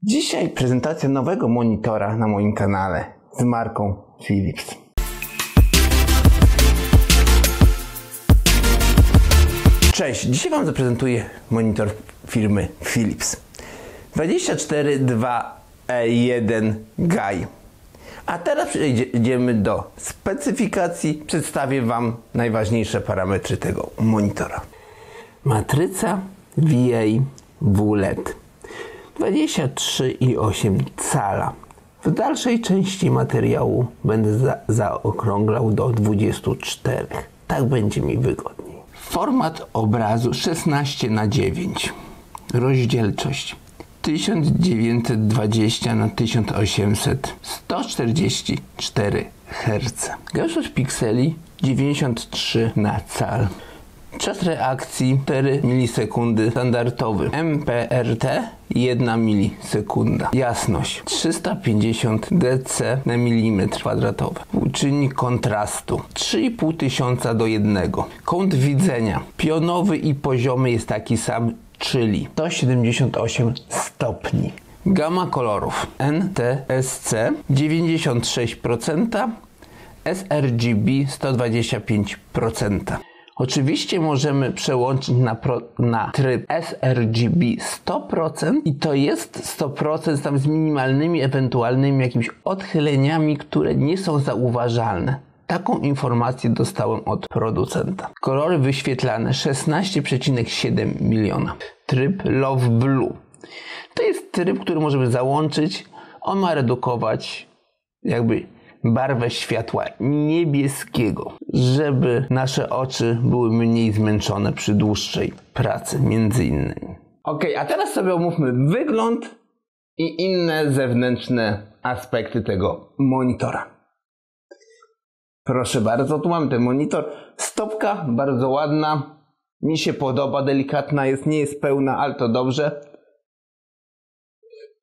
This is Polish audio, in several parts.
Dzisiaj prezentacja nowego monitora na moim kanale z marką Philips. Cześć, dzisiaj Wam zaprezentuję monitor firmy Philips 24.2E1 GAI. A teraz przejdziemy do specyfikacji. Przedstawię Wam najważniejsze parametry tego monitora. Matryca VA WLED 23,8 cala. W dalszej części materiału będę zaokrąglał do 24. Tak będzie mi wygodniej. Format obrazu 16:9. Rozdzielczość 1920 na 1800, 144 Hz. Gęstość pikseli 93 na cal. Czas reakcji 4 milisekundy standardowy. MPRT 1 milisekunda. Jasność 350 dc na milimetr kwadratowy. Współczynnik kontrastu 3500:1. Kąt widzenia pionowy i poziomy jest taki sam, czyli 178 stopni. Gama kolorów NTSC 96%, sRGB 125%. Oczywiście możemy przełączyć na tryb sRGB 100% i to jest 100% tam z minimalnymi, ewentualnymi jakimiś odchyleniami, które nie są zauważalne. Taką informację dostałem od producenta. Kolory wyświetlane 16,7 miliona. Tryb Love Blue. To jest tryb, który możemy załączyć. On ma redukować barwę światła niebieskiego, żeby nasze oczy były mniej zmęczone przy dłuższej pracy, między innymi. Ok, a teraz sobie omówmy wygląd i inne zewnętrzne aspekty tego monitora. Proszę bardzo, tu mamy ten monitor. Stopka bardzo ładna, mi się podoba, delikatna jest, nie jest pełna, ale to dobrze,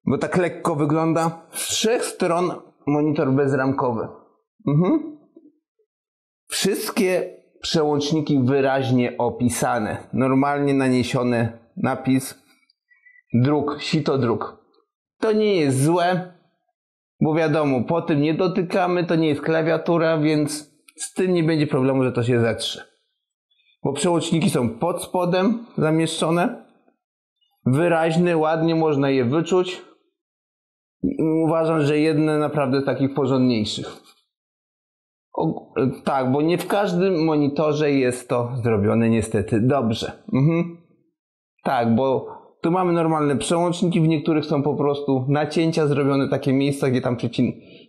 bo tak lekko wygląda. Z 3 stron monitor bezramkowy. Wszystkie przełączniki wyraźnie opisane. Normalnie naniesiony napis druk, sito druk. To nie jest złe, bo wiadomo, po tym nie dotykamy, to nie jest klawiatura, więc z tym nie będzie problemu, że to się zetrze. Bo przełączniki są pod spodem zamieszczone. Wyraźne, ładnie można je wyczuć. Uważam, że jedne naprawdę z takich porządniejszych. Tak, bo nie w każdym monitorze jest to zrobione niestety dobrze. Tak, bo tu mamy normalne przełączniki, w niektórych są po prostu nacięcia zrobione, takie miejsca, gdzie tam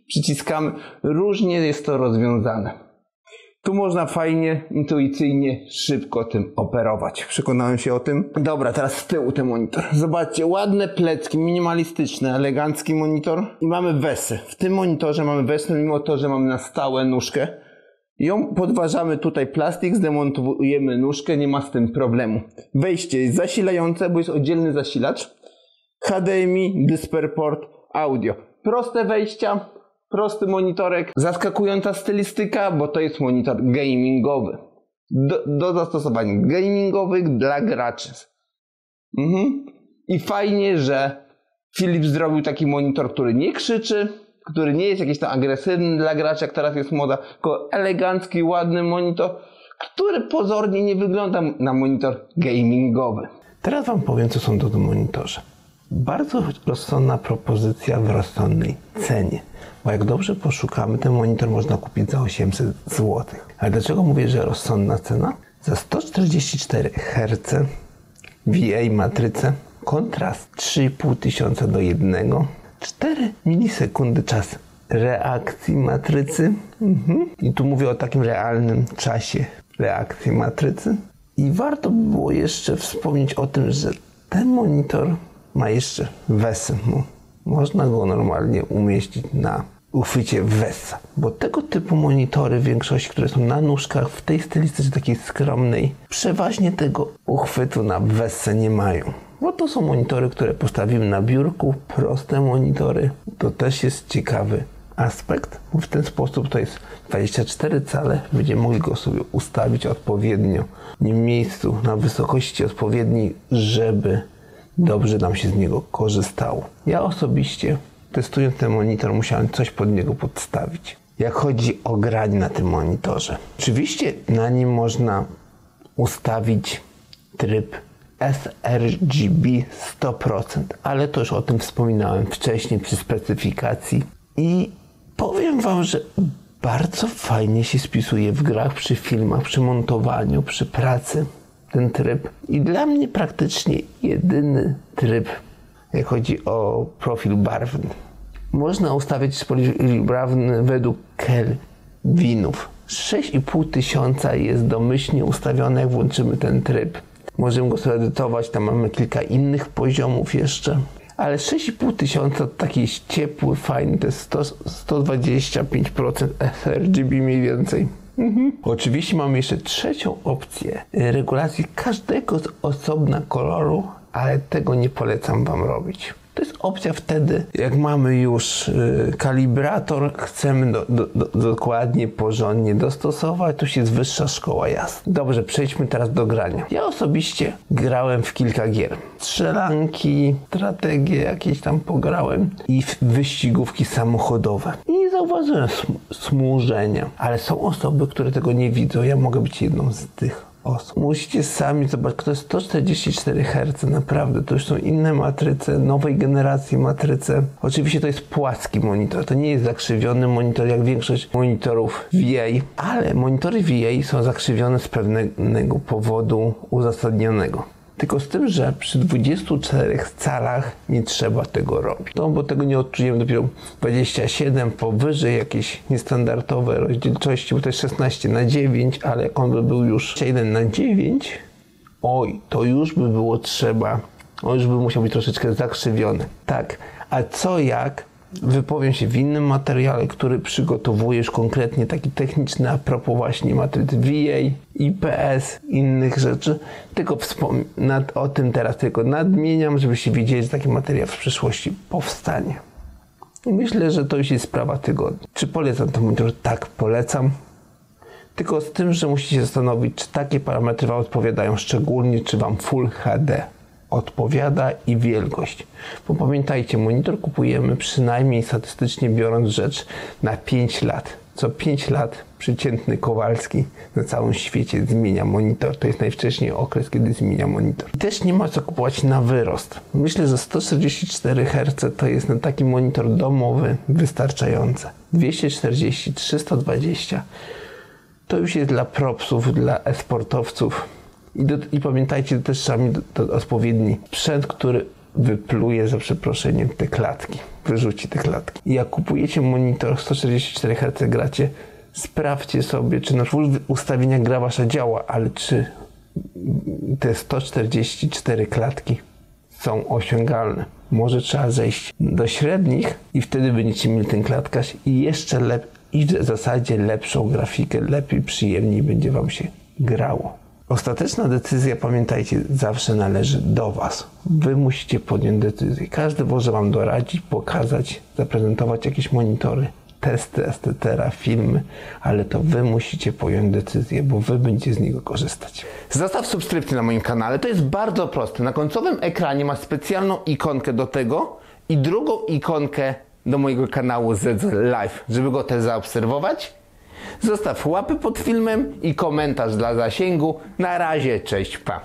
przyciskamy. Różnie jest to rozwiązane. Tu można fajnie, intuicyjnie, szybko tym operować. Przekonałem się o tym. Dobra, teraz z tyłu ten monitor. Zobaczcie, ładne plecki, minimalistyczny, elegancki monitor. I mamy wesę. W tym monitorze mamy wesę, mimo to, że mamy na stałe nóżkę. Ją podważamy tutaj plastik, zdemontujemy nóżkę, nie ma z tym problemu. Wejście jest zasilające, bo jest oddzielny zasilacz. HDMI, DisplayPort, audio. Proste wejścia. Prosty monitorek, zaskakująca stylistyka, bo to jest monitor gamingowy. Do zastosowań gamingowych dla graczy. I fajnie, że Philips zrobił taki monitor, który nie krzyczy, który nie jest jakiś tam agresywny dla graczy, jak teraz jest moda, tylko elegancki, ładny monitor, który pozornie nie wygląda na monitor gamingowy. Teraz Wam powiem, co są to w monitorze. Bardzo rozsądna propozycja w rozsądnej cenie. Bo jak dobrze poszukamy, ten monitor można kupić za 800 zł. Ale dlaczego mówię, że rozsądna cena? Za 144 Hz VA matrycę, kontrast 3500:1, 4 milisekundy czas reakcji matrycy. I tu mówię o takim realnym czasie reakcji matrycy. I warto by było jeszcze wspomnieć o tym, że ten monitor ma jeszcze wesę. Można go normalnie umieścić na uchwycie wesa, bo tego typu monitory w większości, które są na nóżkach, w tej stylistyce takiej skromnej, przeważnie tego uchwytu na wesę nie mają. Bo to są monitory, które postawimy na biurku, proste monitory. To też jest ciekawy aspekt, bo w ten sposób to jest 24 cale, będziemy mogli go sobie ustawić odpowiednio w miejscu, na wysokości odpowiedniej, żeby dobrze nam się z niego korzystało. Ja osobiście, testując ten monitor, musiałem coś pod niego podstawić. Jak chodzi o granie na tym monitorze. Oczywiście na nim można ustawić tryb sRGB 100%, ale to już o tym wspominałem wcześniej przy specyfikacji i powiem wam, że bardzo fajnie się spisuje w grach, przy filmach, przy montowaniu, przy pracy ten tryb i dla mnie praktycznie jedyny tryb, jak chodzi o profil barwny. Można ustawić profil barwny według kelwinów. 6500 jest domyślnie ustawione, jak włączymy ten tryb. Możemy go sobie edytować, tam mamy kilka innych poziomów jeszcze. Ale 6500 to taki jest ciepły, fajny, to jest 125% sRGB mniej więcej. Oczywiście mamy jeszcze trzecią opcję regulacji każdego z osobna koloru, ale tego nie polecam wam robić. To jest opcja wtedy, jak mamy już kalibrator, chcemy dokładnie, porządnie dostosować, tu jest wyższa szkoła jazdy. Dobrze, przejdźmy teraz do grania. Ja osobiście grałem w kilka gier. Strzelanki, strategie jakieś tam pograłem i wyścigówki samochodowe. I nie zauważyłem smużenia, ale są osoby, które tego nie widzą. Ja mogę być jedną z tych osób. Musicie sami zobaczyć, to jest 144 Hz, naprawdę, to już są inne matryce, nowej generacji matryce. Oczywiście to jest płaski monitor, to nie jest zakrzywiony monitor jak większość monitorów VA, ale monitory VA są zakrzywione z pewnego powodu uzasadnionego. Tylko z tym, że przy 24 calach nie trzeba tego robić. No, bo tego nie odczujemy dopiero 27, powyżej jakieś niestandardowe rozdzielczości, bo to jest 16:9, ale jak on by był już 1:9, oj, to już by było trzeba, on już by musiał być troszeczkę zakrzywiony. Tak, a co jak wypowiem się w innym materiale, który przygotowuję już konkretnie taki techniczny a propos właśnie matrycy VA, IPS, innych rzeczy. Tylko o tym teraz tylko nadmieniam, żebyście wiedzieli, że taki materiał w przyszłości powstanie. I myślę, że to już jest sprawa tygodnia. Czy polecam ten monitor? Tak, polecam. Tylko z tym, że musicie się zastanowić, czy takie parametry wam odpowiadają, szczególnie czy wam Full HD odpowiada i wielkość. Bo pamiętajcie, monitor kupujemy przynajmniej statystycznie biorąc rzecz na 5 lat. Co 5 lat przeciętny Kowalski na całym świecie zmienia monitor. To jest najwcześniej okres, kiedy zmienia monitor. I też nie ma co kupować na wyrost. Myślę, że 144 Hz to jest na taki monitor domowy wystarczające. 240, 320 to już jest dla propsów, dla e-sportowców. I pamiętajcie, też trzeba mieć odpowiedni sprzęt, który wypluje, za przeproszeniem, te klatki, wyrzuci te klatki. I jak kupujecie monitor 144 Hz gracie, sprawdźcie sobie, czy na full ustawienia gra wasza działa, ale czy te 144 klatki są osiągalne. Może trzeba zejść do średnich i wtedy będziecie mieli ten klatkarz i jeszcze lepiej, i w zasadzie lepszą grafikę, lepiej, przyjemniej będzie wam się grało. Ostateczna decyzja, pamiętajcie, zawsze należy do was. Wy musicie podjąć decyzję. Każdy może wam doradzić, pokazać, zaprezentować jakieś monitory, testy, etc., filmy, ale to wy musicie podjąć decyzję, bo wy będziecie z niego korzystać. Zostaw subskrypcję na moim kanale, to jest bardzo proste. Na końcowym ekranie masz specjalną ikonkę do tego i drugą ikonkę do mojego kanału ZZ Live, żeby go też zaobserwować. Zostaw łapy pod filmem i komentarz dla zasięgu. Na razie, cześć, pa!